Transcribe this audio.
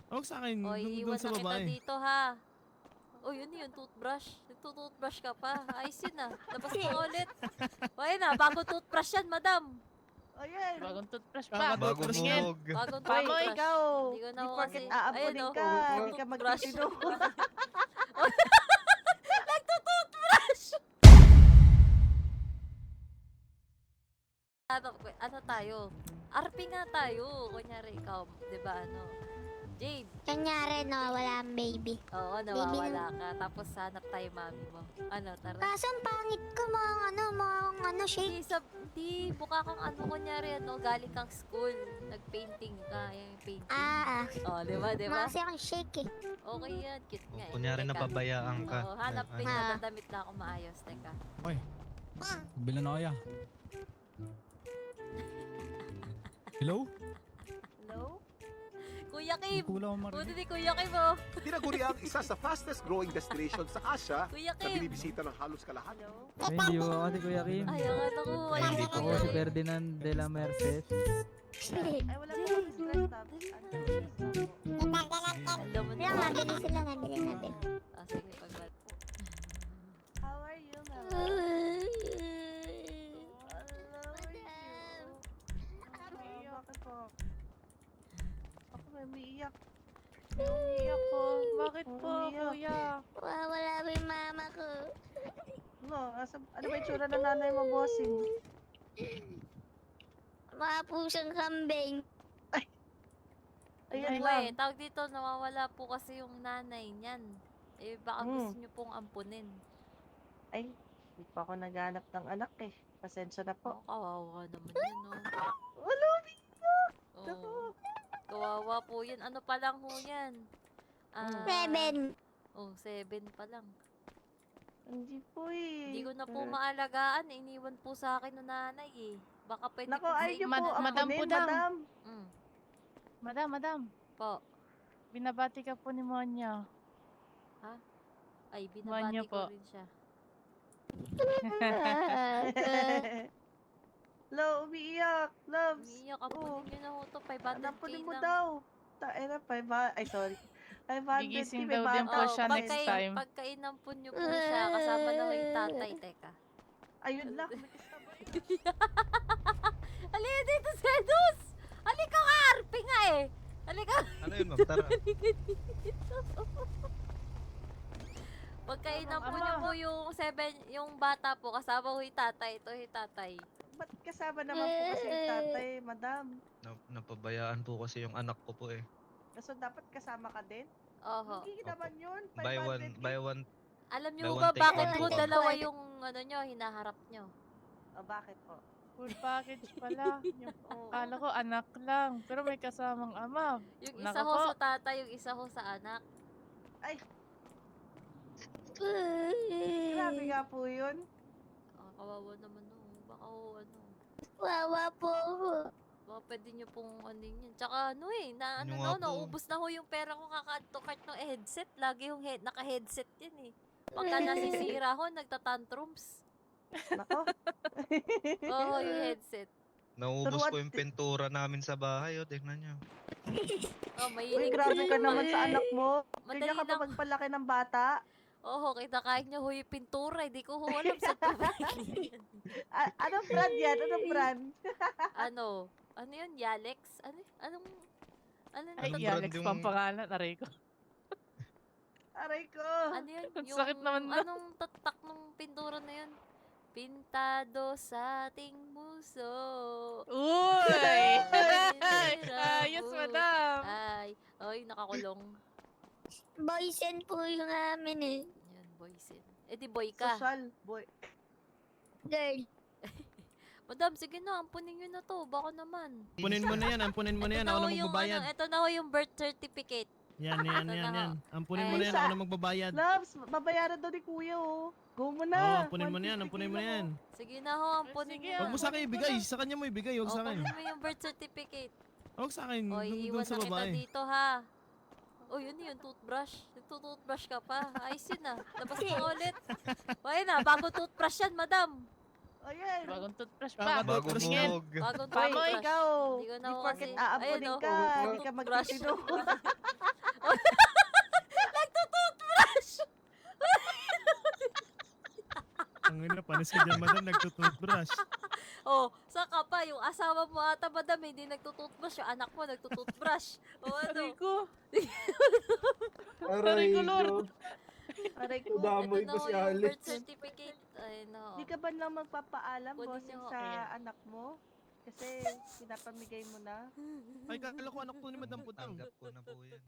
Huwag sa akin, O, dun iiwan sa na kita babae. dito, ha? O, yun yun, toothbrush. Nagtutoothbrush ka pa. Ayos yun, ah. Labas mo ulit. O, ayun na, bagong toothbrush yan, madam. Ayan. Bagong toothbrush pa. Bagong Tingin. hugog. Bagong Uy, toothbrush. ikaw. Hindi ko na Di ho porket kasi. aampunin Ayun, ka, oh, hindi ka toothbrush. magtitino. Nagtutoothbrush! Ano tayo? RP nga tayo. Kunyari ikaw, di ba ano? Jade. Kunyari, nawawala ang baby. Oo, nawawala ka. Tapos hanap tayo mami mo. Ano, tara. Kaso ang pangit ko, mga shake. Di, mukha kang ano, kunyari ano, galing kang school. Nag-painting ka, yung painting. Oh, di ba, di ba? Kasi akong shake eh. Okay yan, cute nga eh. Kunyari Teka. napabayaan ka. Oo, hanapin Ano? na, dadamit na ako maayos. Teka. Bilan na kaya. Hello? Hello? Kuya Kim! Kulang ako Buti marinig. ni Kuya Kim, oh. Tinaguri ang isa sa fastest growing destination sa Asia Kuya na Kim! binibisita ng halos kalahati. Hello? Ay, hindi po ako si Kuya Kim. Ay, ang ano ko. Ay, hindi po. Ako si Ferdinand de la Merced. Ay, wala ko lang stress na. Alam mo Wala, na. mabilis sila, mabilis natin. Ah, sige, paglat. How are you, ma'am? Ah. Bakit po? Ako may umiiyak. Umiiyak ko. Bakit po, kuya? Wala ba yung mama ko? No, ano ba yung tsura ng nanay mo, bossing? Mga pusang kambing. Ayan Anyway, lang. tawag dito, nawawala po kasi yung nanay niyan. Eh, baka gusto niyo pong ampunin. Ay, hindi pa ako naghanap ng anak eh. Pasensya na po. Oh, kawawa naman yun, oh. Wala, Oh, kawawa po yun. Ano pa lang ho yan? Ah, 7. Oh, 7 pa lang. hindi po eh. Hindi ko na po maalagaan. Iniwan po sa akin ng nanay eh. Baka pwede Nako, po sa ay niyo inyo. po. Madam Madam, Pudang. madam. Mm, Madam. po. Binabati ka po ni Monya. Ay, Manyo binabati ko po. rin siya. Lo, umiiyak. Loves. Umiiyak, ampunin nyo na ho to. 500k Anapunin mo lang. daw. Taera, 500. Ay, sorry. 500 Gigising may daw din po bata siya pa next eh. time. Pagka inampun nyo po siya, kasama na ho yung tatay. Teka. Ayun lang. Halika dito, Sedus! Halika ka, Arpi nga eh! Halika! Ano yun, ma'am? Tara. Pagka inampun nyo po yung bata po, kasama ho yung tatay. Ito yung tatay. Ba't kasama naman po kasi yung tatay, madam? Napabayaan po kasi yung anak ko po eh. So, dapat kasama ka din? Oho. Hindi naman yun. 500 Buy one. Alam Buy nyo one, ba take bakit one po po. dalawa yung ano nyo, hinaharap nyo? O, bakit po? Full package pala. Yung, Oo. akala ko anak lang. Pero may kasamang ama. Yung Nako isa ho po. sa tatay, yung isa ho sa anak. Ay, grabe nga po yun. Ah, kawawa naman ho. Baka ho ano. Wawa po ako. Baka pwede nyo pong ano yun. Tsaka ano eh, Ano nga po? naubos na ho yung pera ko kakadto-cart ng headset. Lagi yung naka-headset yan eh. Pagka nasisira ho, nagtatantrums. Nako. Oo, yung headset. Naubos Turuan- ko yung pintura namin sa bahay, oh. Tingnan nyo. Oh, Uy, mahilig. grabe ka naman sa anak mo. Madali Ganyan ka pa lang. magpalaki ng bata. Oo, kita kahit nyo ho yung pintura. Hindi ko ho alam sa tubig. Anong brand yan? Anong brand? Ano yun? Yalex? Anong Ay, Anong Alex brand yung- pang pangalan. Aray ko. Aray ko. Ano yun? Ang sakit naman nun. Anong tatak ng pintura na yun? Pintado sa ating muso. Uy! Ay, Ayos, madam. Ay, nakakulong. Boysen po yung amin eh. Yan, boysin. Eh di boy ka. Social boy. Girl. Madam, sige na, ampunin nyo na to. Baka naman. Ampunin mo na yan, ampunin mo na yan. Ako na magbabayad. Ito na ho yung birth certificate. Yan. Ampunin mo na yan, Ay, ako na magbabayad. Loves, babayaran daw ni kuya oh. Go mo Oo, na. ampunin mo na yan, 150 ampunin mo na kilo. yan. Sige na ho, ampunin Sige, nyo. Huwag mo sa akin ibigay, sa kanya mo ibigay, huwag sa akin. Kunin mo yung birth certificate. Huwag sa akin, O, dun iiwan sa na kita babae. dito, ha? O, yun yung toothbrush. Nagtutoothbrush ka pa. Ayos yun, ah. Labas mo ulit. O, ayun na. Bagong toothbrush yan, madam. Ayan. Bagong toothbrush pa. Bagong Tingin. hugog. Bagong Paano toothbrush. ikaw? Hindi ko na Di ho porket kasi- aampunin Ayun, oh. ka, hindi ka Toothbrush. magtitino. Toothbrush ka dyan, madam. Nagtutoothbrush. Oh, saka pa, yung asawa mo ata, madam, hindi nagtututbrush. Yung anak mo nagtututbrush. O ano? Aray ko. Aray ko, Lord. ko. Aray ko. Damoy Ito ko na si yung Alex. birth certificate. Ay, no. Di ka ba lang magpapaalam, Kunin bossing, niyo, sa ayan. anak mo? Kasi pinapamigay mo na. Ay, kakala ko anak to ni Madam Putang. Tanggap ko na po yan.